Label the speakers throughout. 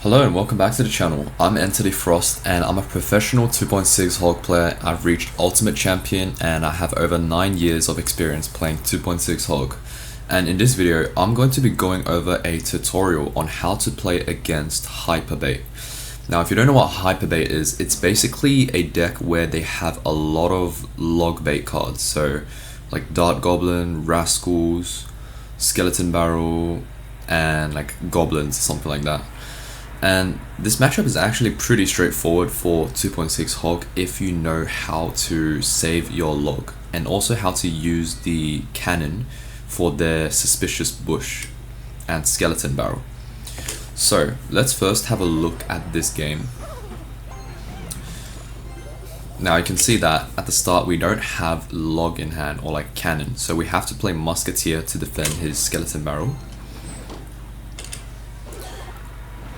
Speaker 1: Hello and welcome back to the channel. I'm Entity Frost and I'm a professional 2.6 Hog player. I've reached Ultimate Champion and I have over 9 years of experience playing 2.6 Hog. And in this video, I'm going to be going over a tutorial on how to play against Hyperbait. Now, if you don't know what Hyperbait is, it's basically a deck where they have a lot of log bait cards. So, like Dart Goblin, Rascals, Skeleton Barrel, and like Goblins or something like that. And this matchup is actually pretty straightforward for 2.6 Hog if you know how to save your log and also how to use the cannon for their Suspicious Bush and Skeleton Barrel. So let's first have a look at this game. Now you can see that at the start we don't have log in hand or like cannon, so we have to play Musketeer to defend his Skeleton Barrel.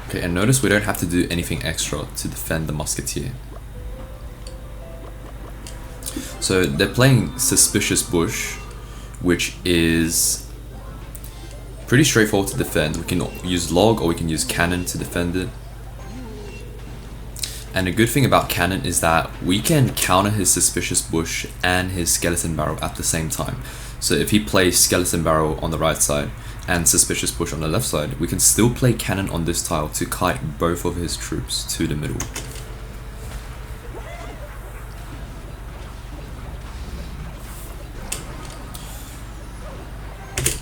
Speaker 1: Okay, and notice we don't have to do anything extra to defend the Musketeer. So they're playing Suspicious Bush, which is pretty straightforward to defend. We can use log or we can use cannon to defend it. And the good thing about cannon is that we can counter his Suspicious Bush and his Skeleton Barrel at the same time. So if he plays Skeleton Barrel on the right side and Suspicious Bush on the left side, we can still play cannon on this tile to kite both of his troops to the middle.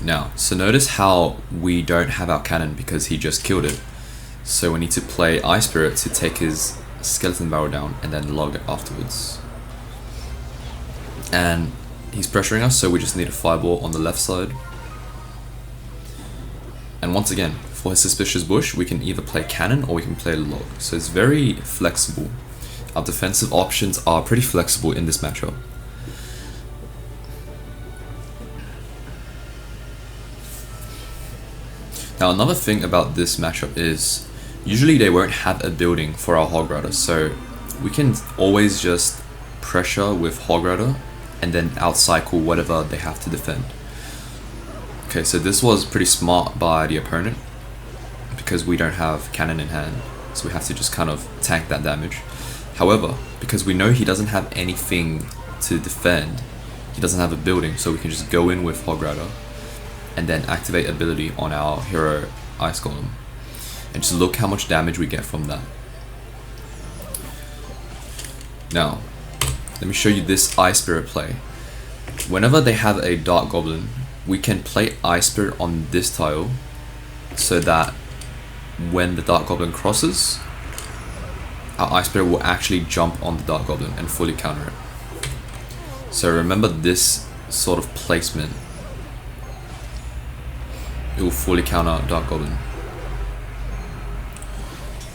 Speaker 1: Now, so notice how we don't have our cannon because he just killed it. So we need to play Ice Spirit to take his Skeleton Barrel down and then log it afterwards. And he's pressuring us, so we just need a Fireball on the left side. And once again, for his Suspicious Bush, we can either play cannon or we can play log. So it's very flexible. Our defensive options are pretty flexible in this matchup. Now another thing about this matchup is, usually they won't have a building for our Hog Rider, so we can always just pressure with Hog Rider and then outcycle whatever they have to defend. Okay, so this was pretty smart by the opponent because we don't have cannon in hand, so we have to just kind of tank that damage. However, because we know he doesn't have anything to defend, he doesn't have a building, so we can just go in with Hog Rider and then activate ability on our hero Ice Golem. And just look how much damage we get from that. Now, let me show you this Ice Spirit play. Whenever they have a Dart Goblin, we can play Ice Spirit on this tile so that when the Dart Goblin crosses, our Ice Spirit will actually jump on the Dart Goblin and fully counter it. So remember this sort of placement. It will fully counter Dart Goblin.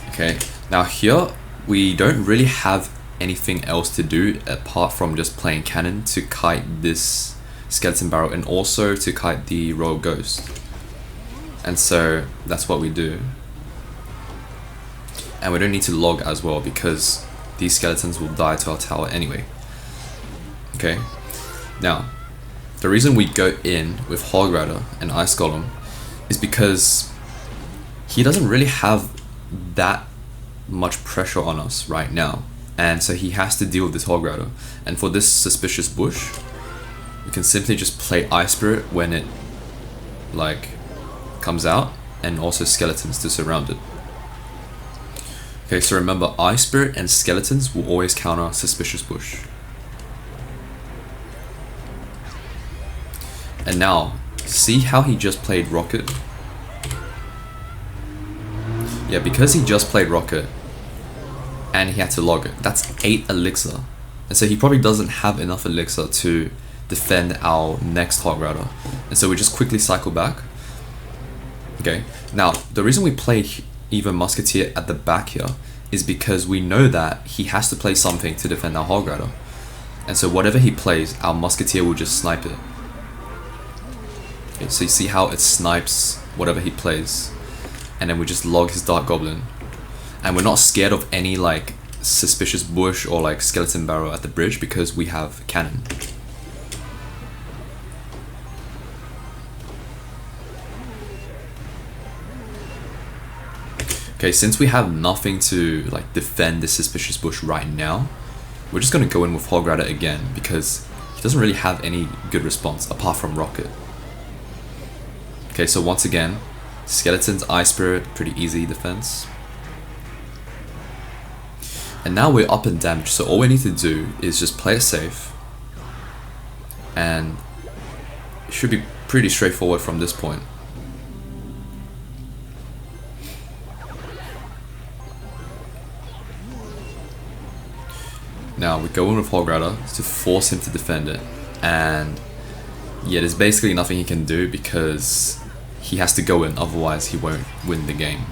Speaker 1: Okay, now here we don't really have anything else to do apart from just playing cannon to kite this Skeleton Barrel and also to kite the Royal Ghost. And so that's what we do. And we don't need to log as well because these skeletons will die to our tower anyway. Okay, now the reason we go in with Hog Rider and Ice Golem is because he doesn't really have that much pressure on us right now, and so he has to deal with this Hog Rider. And for this Suspicious Bush, we can simply just play Ice Spirit when it like comes out, and also skeletons to surround it. Okay, so remember, Ice Spirit and skeletons will always counter Suspicious Bush. And now, see how he just played Rocket? Yeah, because he just played Rocket and he had to log it, that's 8 elixir. And so he probably doesn't have enough elixir to defend our next Hog Rider. And so we just quickly cycle back. Okay, now the reason we play even Musketeer at the back here is because we know that he has to play something to defend our Hog Rider. And so whatever he plays, our Musketeer will just snipe it. Okay, so you see how it snipes whatever he plays, and then we just log his Dart Goblin. And we're not scared of any like Suspicious Bush or like Skeleton Barrel at the bridge because we have cannon. Okay, since we have nothing to like defend this suspicious bush right now, we're just gonna go in with Hog Rider again because he doesn't really have any good response apart from Rocket. Okay, so once again, Skeleton's Ice Spirit, pretty easy defense. And now we're up in damage, so all we need to do is just play it safe. And it should be pretty straightforward from this point. Now we go in with Hog Rider to force him to defend it, and yeah, there's basically nothing he can do because he has to go in, otherwise he won't win the game.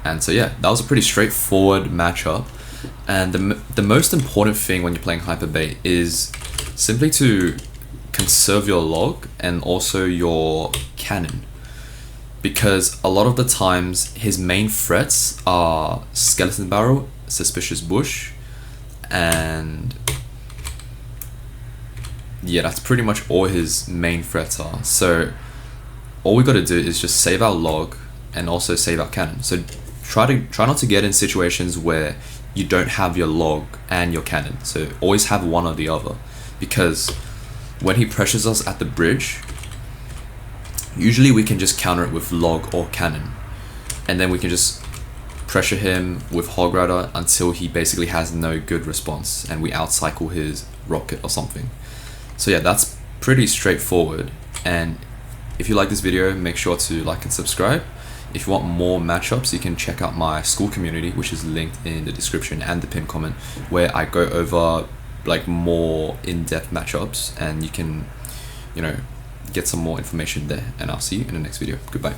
Speaker 1: And so yeah, that was a pretty straightforward matchup. And the most important thing when you're playing Hyperbait is simply to conserve your log and also your cannon, because a lot of the times his main threats are Skeleton Barrel, Suspicious Bush, and yeah, that's pretty much all his main threats are. So all we gotta do is just save our log and also save our cannon. So try not to get in situations where you don't have your log and your cannon. So always have one or the other, because when he pressures us at the bridge, usually we can just counter it with log or cannon, and then we can just pressure him with Hog Rider until he basically has no good response and we outcycle his rocket or something. So yeah, that's pretty straightforward. And if you like this video, make sure to like and subscribe. If you want more matchups, you can check out my school community, which is linked in the description and the pinned comment, where I go over like more in-depth matchups, and you can, you know, get some more information there. And I'll see you in the next video. Goodbye.